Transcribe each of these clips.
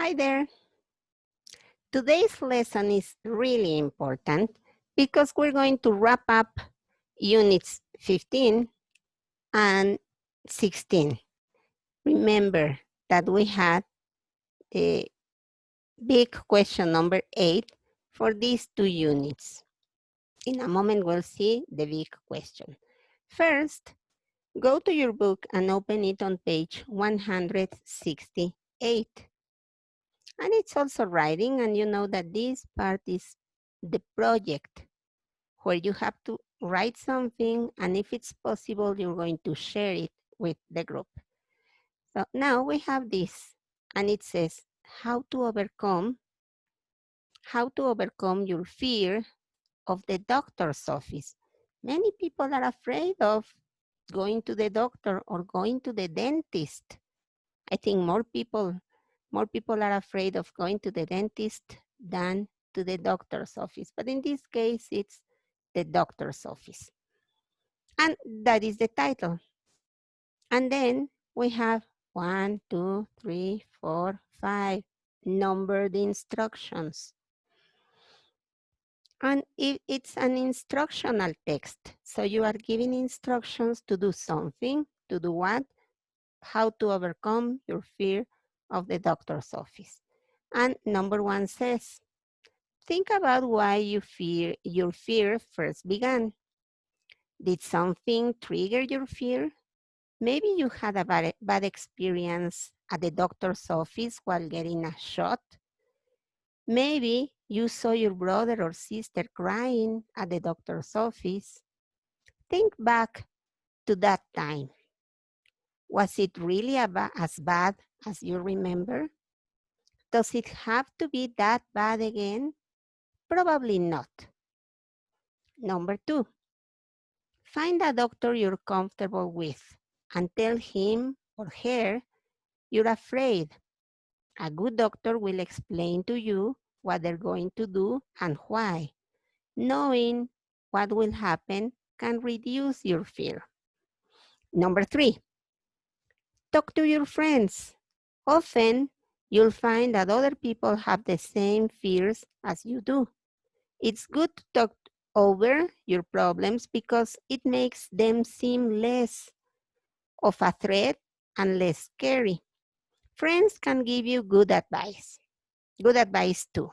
Hi there. Today's lesson is really important because we're going to wrap up units 15 and 16. Remember that we had a big question number 8 for these two units. In a moment, we'll see the big question. First, go to your book and open it on page 168. And it's also writing, and you know that this part is the project where you have to write something, and if it's possible, you're going to share it with the group. So now we have this, and it says how to overcome your fear of the doctor's office. Many people are afraid of going to the doctor or going to the dentist. I think more people are afraid of going to the dentist than to the doctor's office. But in this case, it's the doctor's office. And that is the title. And then we have 1, 2, 3, 4, 5 numbered instructions. And it's an instructional text. So you are giving instructions to do something, to do what? How to overcome your fear of the doctor's office. And number 1 says, think about why your fear first began. Did something trigger your fear? Maybe you had a bad experience at the doctor's office while getting a shot. Maybe you saw your brother or sister crying at the doctor's office. Think back to that time. Was it really as bad as you remember? Does it have to be that bad again? Probably not. Number 2, find a doctor you're comfortable with and tell him or her you're afraid. A good doctor will explain to you what they're going to do and why. Knowing what will happen can reduce your fear. Number 3, talk to your friends. Often, you'll find that other people have the same fears as you do. It's good to talk over your problems because it makes them seem less of a threat and less scary. Friends can give you good advice. Good advice too.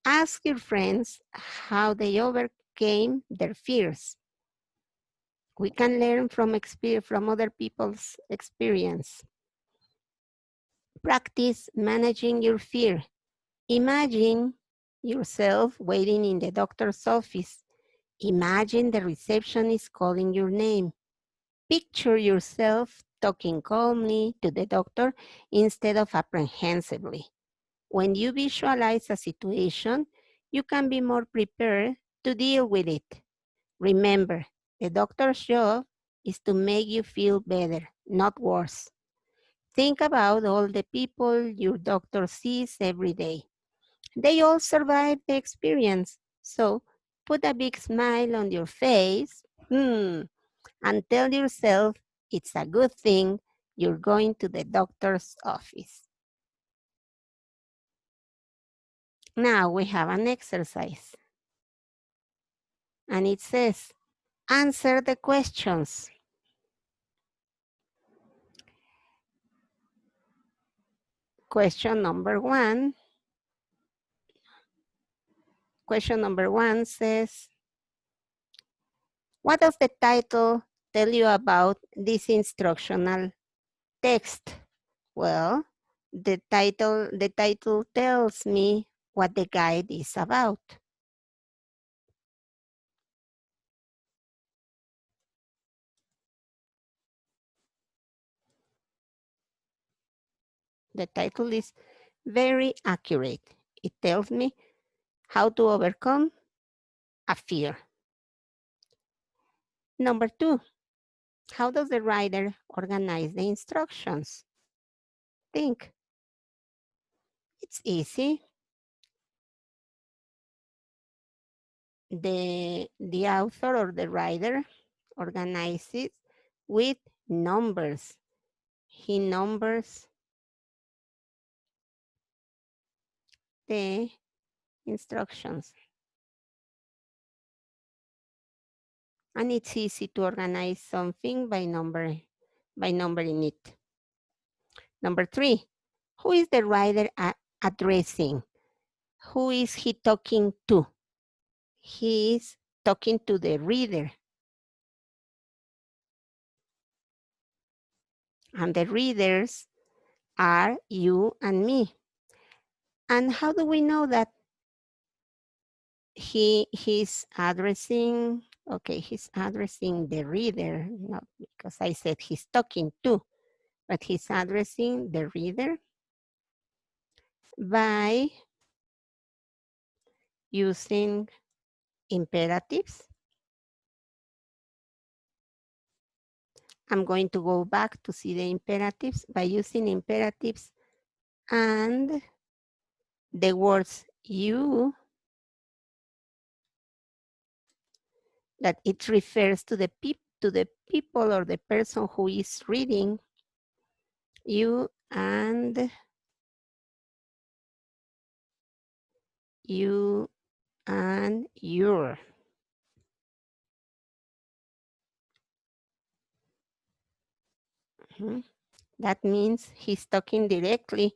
Ask your friends how they overcame their fears. We can learn from other people's experience. Practice managing your fear. Imagine yourself waiting in the doctor's office. Imagine the receptionist calling your name. Picture yourself talking calmly to the doctor instead of apprehensively. When you visualize a situation, you can be more prepared to deal with it. Remember, the doctor's job is to make you feel better, not worse. Think about all the people your doctor sees every day. They all survive the experience. So put a big smile on your face and tell yourself it's a good thing you're going to the doctor's office. Now we have an exercise. And it says, answer the questions. Question number one says, what does the title tell you about this instructional text? Well, the title tells me what the guide is about. The title is very accurate. It tells me how to overcome a fear. Number 2, how does the writer organize the instructions? Think. It's easy. The author or the writer organizes with numbers. He numbers the instructions. And it's easy to organize something by numbering it. Number 3, who is the writer addressing? Who is he talking to? He is talking to the reader. And the readers are you and me. And how do we know that he's addressing, okay, he's addressing the reader, not because I said he's talking to, but he's addressing the reader by using imperatives. I'm going to go back to see the imperatives by using imperatives and the words you, that it refers to the people or the person who is reading, you and you and your. That means he's talking directly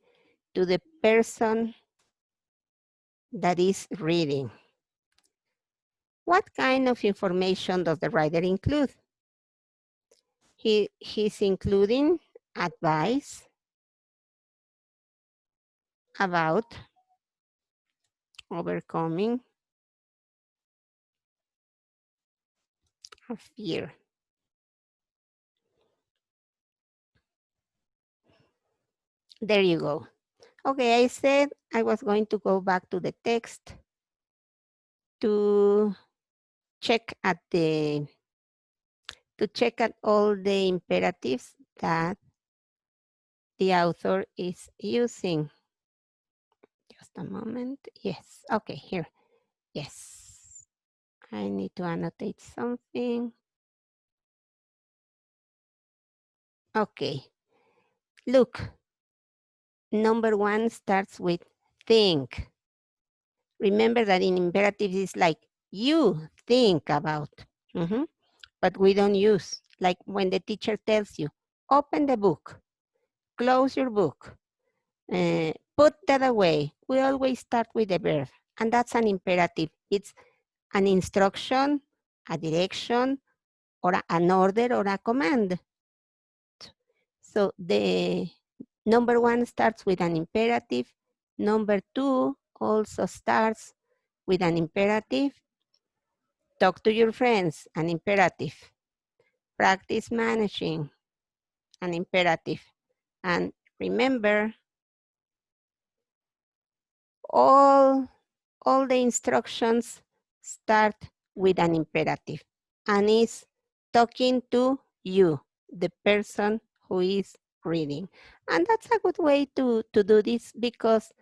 to the person that is reading. What kind of information does the writer include? He's including advice about overcoming a fear. There you go. Okay, I said I was going to go back to the text to check at all the imperatives that the author is using. Just a moment. Yes. Okay, here. Yes. I need to annotate something. Okay. Look. Number 1 starts with think. Remember that in imperatives it's like you think about. But we don't use, like when the teacher tells you, open the book, close your book, put that away. We always start with the verb, and that's an imperative. It's an instruction, a direction, or an order or a command. So the number 1 starts with an imperative. Number 2 also starts with an imperative. Talk to your friends, an imperative. Practice managing, an imperative. And remember, all the instructions start with an imperative and is talking to you, the person who is reading. And that's a good way to do this, because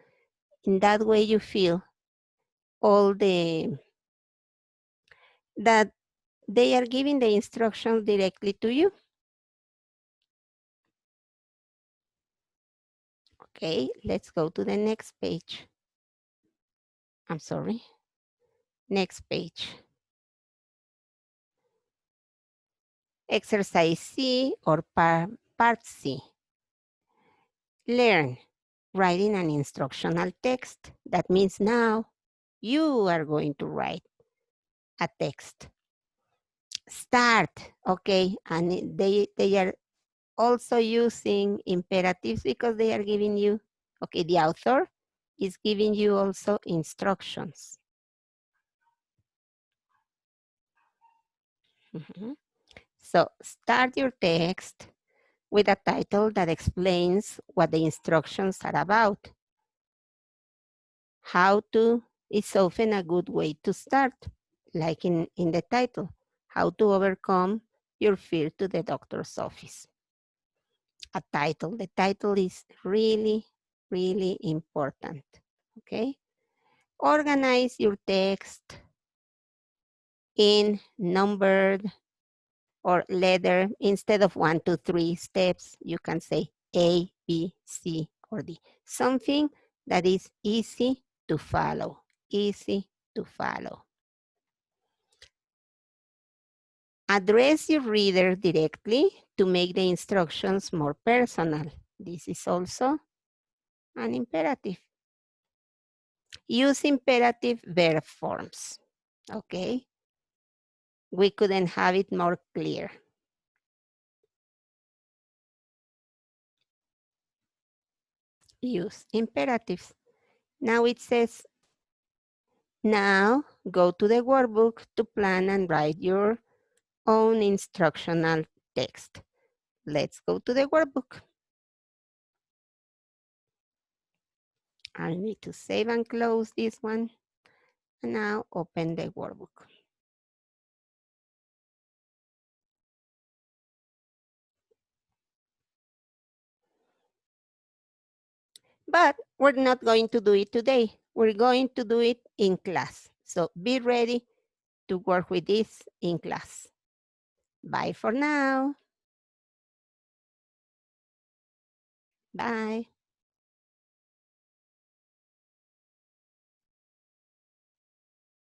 in that way you feel all that they are giving the instructions directly to you. Okay, let's go to the next page. I'm sorry. Next page. Exercise C or part C. Learn writing an instructional text. That means now you are going to write a text. Start, okay, and they are also using imperatives because they are giving you, okay, the author is giving you also instructions. So start your text with a title that explains what the instructions are about. How to is often a good way to start, like in the title, how to overcome your fear to the doctor's office. A title, the title is really, really important, okay? Organize your text in numbered or letter. Instead of 1, 2, 3 steps, you can say A, B, C, or D. Something that is easy to follow. Easy to follow. Address your reader directly to make the instructions more personal. This is also an imperative. Use imperative verb forms, okay? We couldn't have it more clear. Use imperatives. Now it says, now go to the workbook to plan and write your own instructional text. Let's go to the workbook. I need to save and close this one. And now open the workbook. But we're not going to do it today. We're going to do it in class. So be ready to work with this in class. Bye for now. Bye.